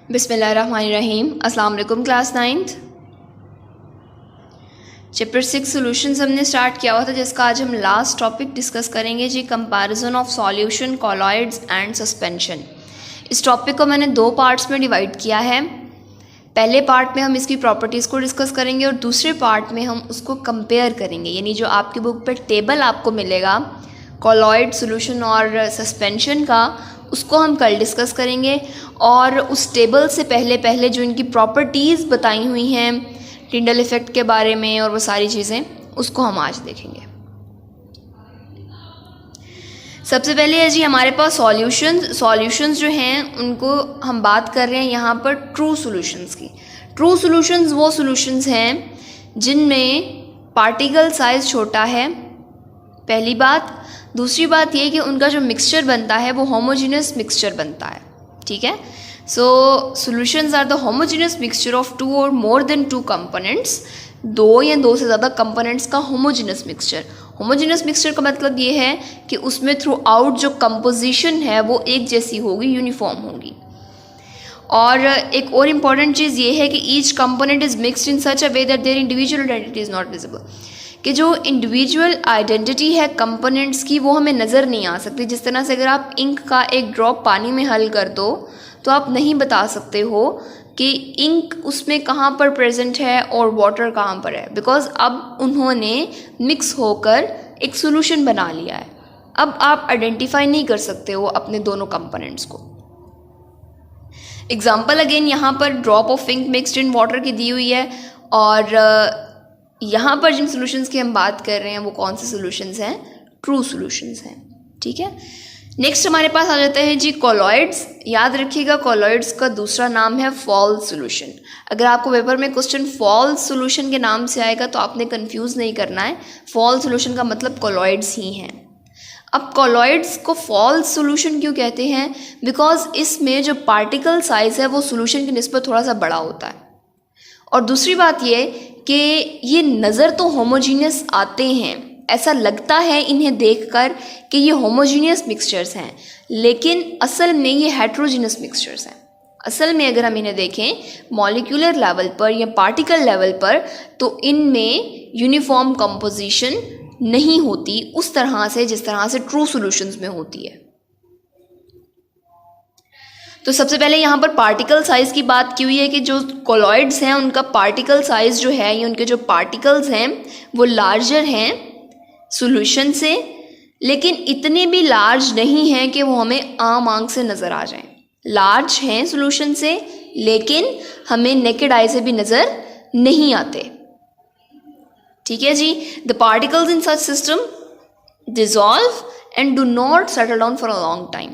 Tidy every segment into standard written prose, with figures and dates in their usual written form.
बिस्मिल्लाहिर्रहमानिर्रहीम। अस्सलाम वालेकुम क्लास 9th। चैप्टर 6 सॉल्यूशंस हमने स्टार्ट किया हुआ था, जिसका आज हम लास्ट टॉपिक डिस्कस करेंगे जी, comparison of solution, colloids and suspension. इस टॉपिक को मैंने दो पार्ट्स में डिवाइड किया है। पहले पार्ट में हम इसकी प्रॉपर्टीज़ को डिस्कस करेंगे और दूसरे पार्ट में हम उसको कंपेयर करेंगे, यानी जो आपकी बुक पर टेबल आपको मिलेगा कॉलॉइड, सॉल्यूशन और सस्पेंशन का, उसको हम कल डिस्कस करेंगे। और उस टेबल से पहले जो इनकी प्रॉपर्टीज़ बताई हुई हैं टिंडल इफ़ेक्ट के बारे में और वो सारी चीज़ें, उसको हम आज देखेंगे। सबसे पहले है जी हमारे पास सॉल्यूशंस जो हैं उनको हम बात कर रहे हैं यहाँ पर ट्रू सॉल्यूशंस की। ट्रू सॉल्यूशंस वो सॉल्यूशंस हैं जिनमें पार्टिकल साइज़ छोटा है, पहली बात। दूसरी बात ये कि उनका जो मिक्सचर बनता है वो होमोजेनियस मिक्सचर बनता है, ठीक है। So solutions are the homogeneous mixture of two or more then two components, दो या दो से ज़्यादा कंपोनेंट्स का होमोजेनियस मिक्सचर। होमोजेनियस मिक्सचर का मतलब ये है कि उसमें थ्रू आउट जो कंपोजिशन है वो एक जैसी होगी, यूनिफॉर्म होगी। और एक और इम्पॉर्टेंट चीज़ ये है कि each component is mixed in such a way that their individual identity is not visible, कि जो इंडिविजुअल आइडेंटिटी है कंपोनेंट्स की वो हमें नज़र नहीं आ सकती। जिस तरह से अगर आप इंक का एक ड्रॉप पानी में हल कर दो तो आप नहीं बता सकते हो कि इंक उसमें कहाँ पर प्रेजेंट है और वाटर कहाँ पर है, बिकॉज अब उन्होंने मिक्स होकर एक सॉल्यूशन बना लिया है। अब आप आइडेंटिफाई नहीं कर सकते हो अपने दोनों कंपोनेंट्स को। एग्जाम्पल अगेन यहाँ पर drop of ink mixed in water की दी हुई है, और यहाँ पर जिन सॉल्यूशंस की हम बात कर रहे हैं वो कौन से सॉल्यूशंस हैं? ट्रू सॉल्यूशंस हैं, ठीक है। नेक्स्ट हमारे पास आ जाता है जी कॉलॉइड्स। याद रखिएगा कॉलॉइड्स का दूसरा नाम है फॉल्स सॉल्यूशन। अगर आपको पेपर में क्वेश्चन फॉल्स सॉल्यूशन के नाम से आएगा तो आपने कंफ्यूज नहीं करना है, फॉल्स सॉल्यूशन का मतलब कॉलॉइड्स ही हैं। अब कॉलॉइड्स को फॉल्स सॉल्यूशन क्यों कहते हैं? बिकॉज इसमें जो पार्टिकल साइज है वो सॉल्यूशन की निस्बत थोड़ा सा बड़ा होता है। और दूसरी बात ये कि ये नज़र तो होमोजीनियस आते हैं, ऐसा लगता है इन्हें देखकर कि ये होमोजीनियस मिक्सचर्स हैं, लेकिन असल में ये हेट्रोजीनियस मिक्सचर्स हैं। असल में अगर हम इन्हें देखें मॉलिक्यूलर लेवल पर या पार्टिकल लेवल पर, तो इनमें यूनिफॉर्म कंपोजिशन नहीं होती उस तरह से जिस तरह से ट्रू सॉल्यूशंस में होती है। तो सबसे पहले यहाँ पर पार्टिकल साइज़ की बात की हुई है कि जो कॉलॉइड्स हैं उनका पार्टिकल साइज़ जो है, या उनके जो पार्टिकल्स हैं वो लार्जर हैं सॉल्यूशन से, लेकिन इतने भी लार्ज नहीं हैं कि वो हमें आम आंख से नज़र आ जाएं। लार्ज हैं सॉल्यूशन से, लेकिन हमें नेकेड आई से भी नज़र नहीं आते, ठीक है जी। The particles in such system dissolve and do not settle down for a long time.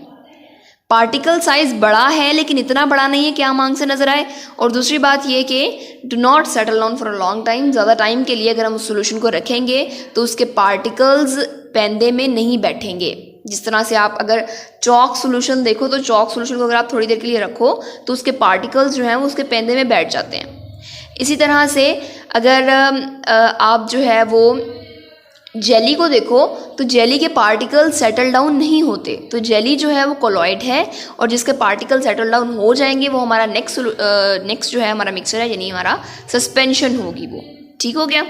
Particle size बड़ा है लेकिन इतना बड़ा नहीं है कि आम आंख से नजर आए। और दूसरी बात ये कि do not settle down for a long time, ज़्यादा टाइम के लिए अगर हम उस सॉल्यूशन को रखेंगे तो उसके पार्टिकल्स पेंदे में नहीं बैठेंगे। जिस तरह से आप अगर चॉक सॉल्यूशन देखो तो चॉक सॉल्यूशन को अगर आप थोड़ी देर के लिए रखो तो उसके पार्टिकल्स जो हैं वो उसके पेंदे में बैठ जाते हैं। इसी तरह से अगर आप जो है वो जेली को देखो तो जेली के पार्टिकल सेटल डाउन नहीं होते, तो जेली जो है वो कॉलॉइड है, और जिसके पार्टिकल सेटल डाउन हो जाएंगे वो हमारा नेक्स्ट जो है हमारा मिक्सचर है, यानी हमारा सस्पेंशन होगी वो, ठीक हो गया।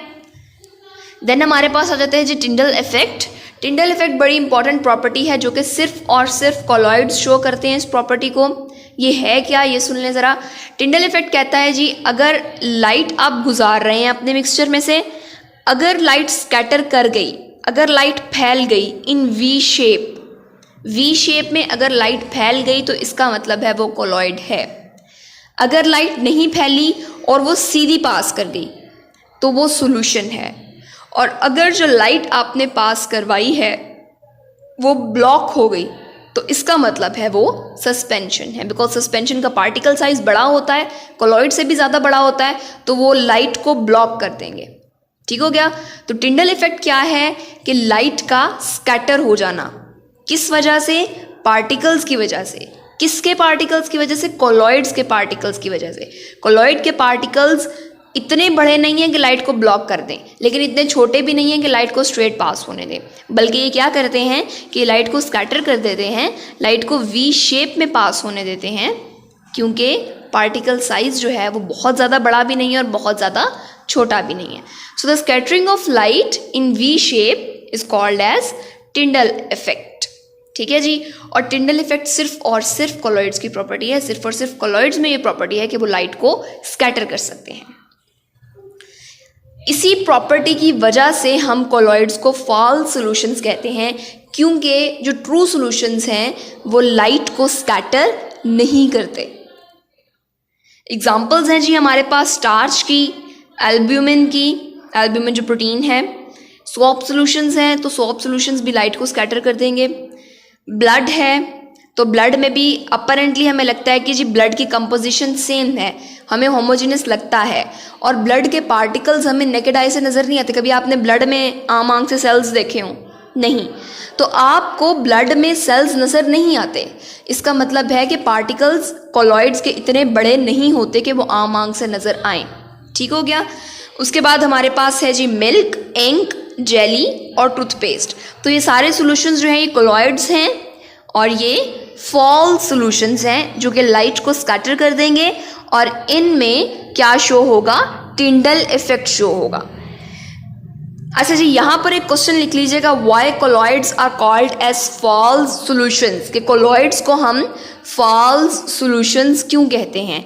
देन हमारे पास आ जाता है जी टिंडल इफेक्ट। टिंडल इफेक्ट बड़ी इंपॉर्टेंट प्रॉपर्टी है जो कि सिर्फ और सिर्फ कॉलॉइड्स शो करते हैं इस प्रॉपर्टी को। ये है क्या, ये सुन लें ज़रा। टिंडल इफेक्ट कहता है जी अगर लाइट आप गुजार रहे हैं अपने मिक्सचर में से, अगर लाइट स्कैटर कर गई, अगर लाइट फैल गई इन वी शेप में अगर लाइट फैल गई तो इसका मतलब है वो कॉलॉइड है। अगर लाइट नहीं फैली और वो सीधी पास कर गई तो वो सॉल्यूशन है। और अगर जो लाइट आपने पास करवाई है वो ब्लॉक हो गई तो इसका मतलब है वो सस्पेंशन है, बिकॉज सस्पेंशन का पार्टिकल साइज बड़ा होता है, कॉलॉइड से भी ज़्यादा बड़ा होता है, तो वो लाइट को ब्लॉक कर देंगे, ठीक हो गया। तो टिंडल इफेक्ट क्या है कि लाइट का स्कैटर हो जाना, किस वजह से? पार्टिकल्स की वजह से। किसके पार्टिकल्स की वजह से? कॉलॉइड्स के पार्टिकल्स की वजह से। कॉलॉइड के पार्टिकल्स इतने बड़े नहीं हैं कि लाइट को ब्लॉक कर दें, लेकिन इतने छोटे भी नहीं हैं कि लाइट को स्ट्रेट पास होने दें, बल्कि ये क्या करते हैं कि लाइट को स्कैटर कर देते हैं, लाइट को वी शेप में पास होने देते हैं, क्योंकि पार्टिकल साइज जो है वो बहुत ज़्यादा बड़ा भी नहीं है और बहुत ज़्यादा छोटा भी नहीं है। So the scattering of light in V shape is called as Tyndall effect. ठीक है जी। और टिंडल इफेक्ट सिर्फ और सिर्फ कॉलॉइड्स की प्रॉपर्टी है, सिर्फ और सिर्फ कॉलॉइड्स में ये प्रॉपर्टी है कि वो लाइट को स्कैटर कर सकते हैं। इसी प्रॉपर्टी की वजह से हम कॉलॉइड्स को फॉल्स सॉल्यूशंस कहते हैं, क्योंकि जो ट्रू सॉल्यूशंस हैं वो लाइट को स्कैटर नहीं करते। एग्जांपल्स हैं जी हमारे पास स्टार्च की, एल्ब्यूमिन की, एल्ब्यूमिन जो प्रोटीन है, सोप सॉल्यूशंस हैं तो सोप सॉल्यूशंस भी लाइट को स्कैटर कर देंगे। ब्लड है तो ब्लड में भी अपरेंटली हमें लगता है कि जी ब्लड की कंपोजिशन सेम है, हमें होमोजेनियस लगता है, और ब्लड के पार्टिकल्स हमें नेकेड आई से नज़र नहीं आते। कभी आपने ब्लड में आम आंख से सेल्स देखे हों? नहीं। तो आपको ब्लड में सेल्स नज़र नहीं आते, इसका मतलब है कि पार्टिकल्स कॉलॉइड्स के इतने बड़े नहीं होते कि वो आम आंख से नज़र आएँ। ठीक हो गया। उसके बाद हमारे पास है जी मिल्क, इंक, जेली और टूथपेस्ट। तो ये सारे सॉल्यूशंस जो हैं ये कॉलॉइड्स हैं और ये फॉल्स सॉल्यूशंस हैं जो कि लाइट को स्कैटर कर देंगे, और इनमें क्या शो होगा? टिंडल इफेक्ट शो होगा। अच्छा जी, यहाँ पर एक क्वेश्चन लिख लीजिएगा, why colloids are called as false solutions, कि कॉलॉइड्स को हम फॉल्स सॉल्यूशंस क्यों कहते हैं।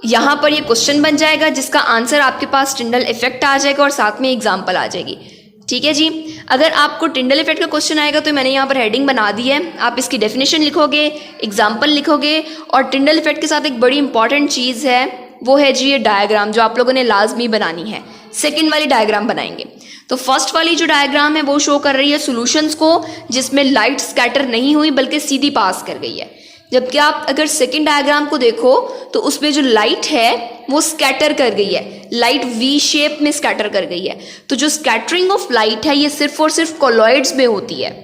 यहाँ पर ये क्वेश्चन बन जाएगा जिसका आंसर आपके पास टिंडल इफेक्ट आ जाएगा और साथ में एग्जाम्पल आ जाएगी। ठीक है जी। अगर आपको टिंडल इफेक्ट का क्वेश्चन आएगा तो मैंने यहाँ पर हेडिंग बना दी है, आप इसकी डेफिनेशन लिखोगे, एग्जाम्पल लिखोगे, और टिंडल इफेक्ट के साथ एक बड़ी इंपॉर्टेंट चीज़ है वो है जी ये डायग्राम जो आप लोगों ने लाजमी बनानी है। सेकेंड वाली डायग्राम बनाएंगे। तो फर्स्ट वाली जो डायग्राम है वो शो कर रही है सॉल्यूशंस को जिसमें लाइट स्कैटर नहीं हुई बल्कि सीधी पास कर गई है, जबकि आप अगर सेकेंड डायग्राम को देखो तो उसमें जो लाइट है वो स्कैटर कर गई है, लाइट वी शेप में स्कैटर कर गई है। तो जो स्कैटरिंग ऑफ लाइट है ये सिर्फ और सिर्फ कॉलॉइड्स में होती है,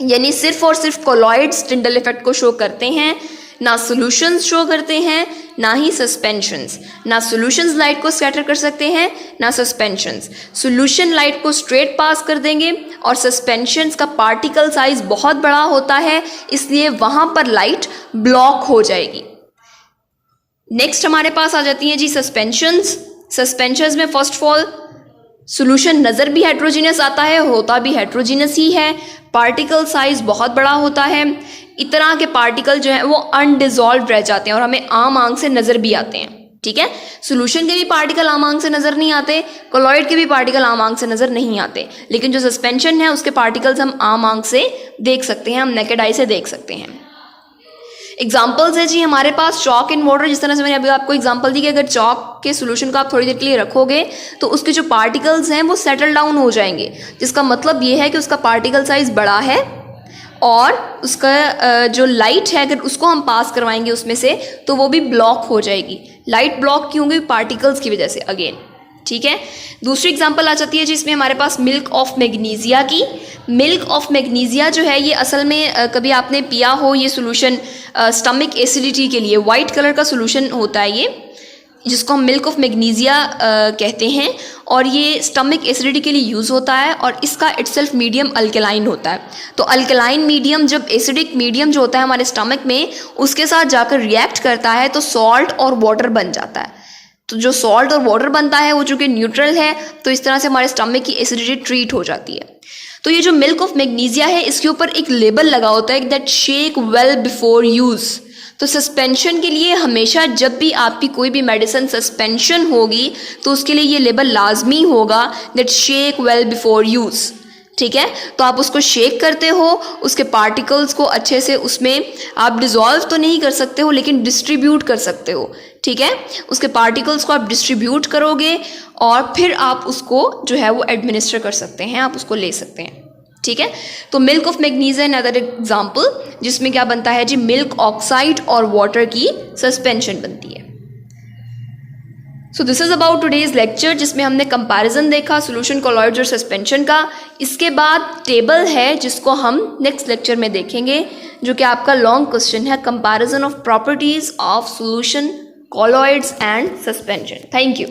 यानी सिर्फ और सिर्फ कॉलॉइड्स टिंडल इफेक्ट को शो करते हैं, ना सॉल्यूशंस शो करते हैं ना ही सस्पेंशंस। ना सॉल्यूशंस लाइट को स्कैटर कर सकते हैं ना सस्पेंशंस। सॉल्यूशन लाइट को स्ट्रेट पास कर देंगे और सस्पेंशंस का पार्टिकल साइज बहुत बड़ा होता है, इसलिए वहां पर लाइट ब्लॉक हो जाएगी। नेक्स्ट हमारे पास आ जाती हैं जी सस्पेंशंस। सस्पेंशंस में फर्स्ट ऑफ ऑल सॉल्यूशन नज़र भी हेट्रोजीनियस आता है, होता भी हेट्रोजीनियस ही है, पार्टिकल साइज बहुत बड़ा होता है, इतना के पार्टिकल जो है वो अनडिजॉल्व रह जाते हैं और हमें आम आंख से नज़र भी आते हैं। ठीक है। सॉल्यूशन के भी पार्टिकल आम आंख से नज़र नहीं आते, कॉलॉइड के भी पार्टिकल आम आंख से नज़र नहीं आते, लेकिन जो सस्पेंशन है उसके पार्टिकल्स हम आम आंख से देख सकते हैं, हम नेकेड आई से देख सकते हैं। एग्जाम्पल्स है जी हमारे पास चॉक इन वाटर, जिस तरह से मैंने अभी आपको एग्जांपल दी कि अगर चॉक के सॉल्यूशन को आप थोड़ी देर के लिए रखोगे तो उसके जो पार्टिकल्स हैं वो सेटल डाउन हो जाएंगे, जिसका मतलब ये है कि उसका पार्टिकल साइज बड़ा है और उसका जो लाइट है अगर उसको हम पास करवाएंगे उसमें से तो वो भी ब्लॉक हो जाएगी। लाइट ब्लॉक क्यों होगी? पार्टिकल्स की वजह से अगेन। ठीक है। दूसरी एग्जांपल आ जाती है जिसमें हमारे पास मिल्क ऑफ मैग्नीशिया की। मिल्क ऑफ मैग्नीशिया जो है ये असल में कभी आपने पिया हो ये सॉल्यूशन स्टमक एसिडिटी के लिए, वाइट कलर का सॉल्यूशन होता है ये, जिसको हम मिल्क ऑफ मैग्नीशिया कहते हैं, और ये स्टमक एसिडिटी के लिए यूज़ होता है और इसका इटसेल्फ मीडियम अल्कलाइन होता है। तो अल्कलाइन मीडियम जब एसिडिक मीडियम जो होता है हमारे स्टमक में उसके साथ जाकर रिएक्ट करता है तो सॉल्ट और वाटर बन जाता है। तो जो सॉल्ट और वाटर बनता है वो चूँकि न्यूट्रल है तो इस तरह से हमारे स्टमक की एसिडिटी ट्रीट हो जाती है। तो ये जो मिल्क ऑफ मैग्नीशिया है इसके ऊपर एक लेबल लगा होता है that shake well before use. तो सस्पेंशन के लिए हमेशा जब भी आपकी कोई भी मेडिसिन सस्पेंशन होगी तो उसके लिए ये लेबल लाजमी होगा that shake well before use. ठीक है। तो आप उसको शेक करते हो, उसके पार्टिकल्स को अच्छे से उसमें आप डिज़ोल्व तो नहीं कर सकते हो लेकिन डिस्ट्रीब्यूट कर सकते हो। ठीक है। उसके पार्टिकल्स को आप डिस्ट्रीब्यूट करोगे और फिर आप उसको जो है वो एडमिनिस्टर कर सकते हैं, आप उसको ले सकते हैं। ठीक है। तो milk of magnesia another example जिसमें क्या बनता है जी मिल्क ऑक्साइड और वाटर की सस्पेंशन बनती है। So this is about today's lecture जिसमें हमने कंपैरिजन देखा सॉल्यूशन, कॉलॉइड्स और सस्पेंशन का। इसके बाद टेबल है जिसको हम नेक्स्ट लेक्चर में देखेंगे जो कि आपका लॉन्ग क्वेश्चन है, comparison of properties of solution, colloids and suspension. Thank you.